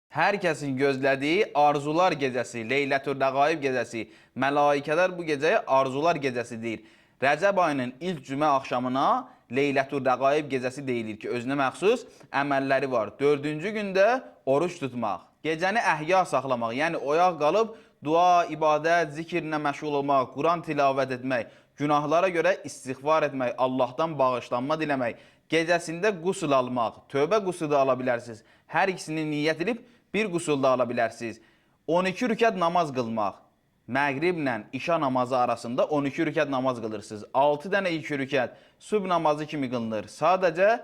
Hər kəsin gözlədiyi arzular gecəsi, Leylətül-Rəğaib gecəsi, mələikələr bu gecəyə arzular gecəsi deyir. Rəcəb ayının ilk cümə axşamına Leylətül-Rəğaib gecəsi deyilir ki, özünə məxsus əməlləri var. 4-cü gündə oruç tutmaq, gecəni əhya saxlamaq, yəni oyaq qalıb dua, ibadət, zikirlə məşğul olmaq, Quran tilavət etmək, günahlara görə istiğfar etmək, Allahdan bağışlanma diləmək, gecəsində qusul almaq, tövbə qusulu da ala bilərsiniz. Hər ikisini niyyət edib bir qusul da ala bilərsiniz. 12 rükət namaz qılmaq. Məğriblə işa namazı arasında 12 rükət namaz qılırsınız. 6 dənə 2 rükət sübh namazı kimi qılınır. Sadəcə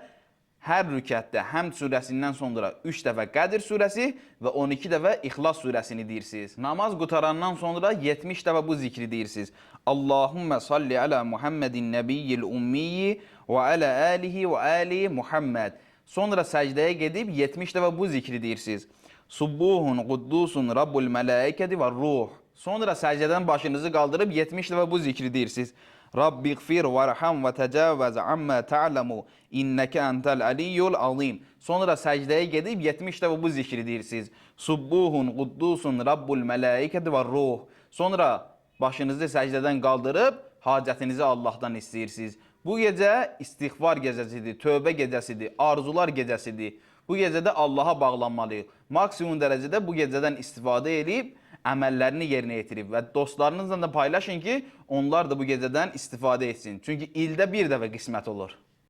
hər rükətdə Həmd surəsindən sonra 3 dəfə Qədir surəsi və 12 dəfə İxlas surəsini deyirsiniz. Namaz qutarandan sonra 70 dəfə bu zikri deyirsiniz. Allahümmə salli alə Muhammedin nəbiyyil ummiyyi və alə əlihi və əli Muhammed. Sonra səcdəyə gedib 70 dəfə bu zikri deyirsiniz. Subbuhun, quddusun, Rabbul mələikəti və ruh. Sonra səcdədən başınızı qaldırıb 70 dəfə bu zikri deyirsiniz. Rabbiğfir vərham və təcavvəz ammə ta'ləmu innəkə entəl əliyyul azim. Sonra səcdəyə gedib 70 dəfə bu zikri deyirsiniz. Subbuhun, quddusun, Rabbul mələikəti və ruh. Sonra başınızı səcdədən qaldırıb hacətinizi Allahdan istəyirsiniz. Bu gecə istiğfar gecəsidir, tövbə gecəsidir, arzular gecəsidir. Bu gecədə Allaha bağlanmalıyıq. Maksimum dərəcədə bu gecədən istifadə edib əməllərini yerinə yetirib və dostlarınızla da paylaşın ki, onlar da bu gecədən istifadə etsin. Çünki ildə bir dəfə qismət olur.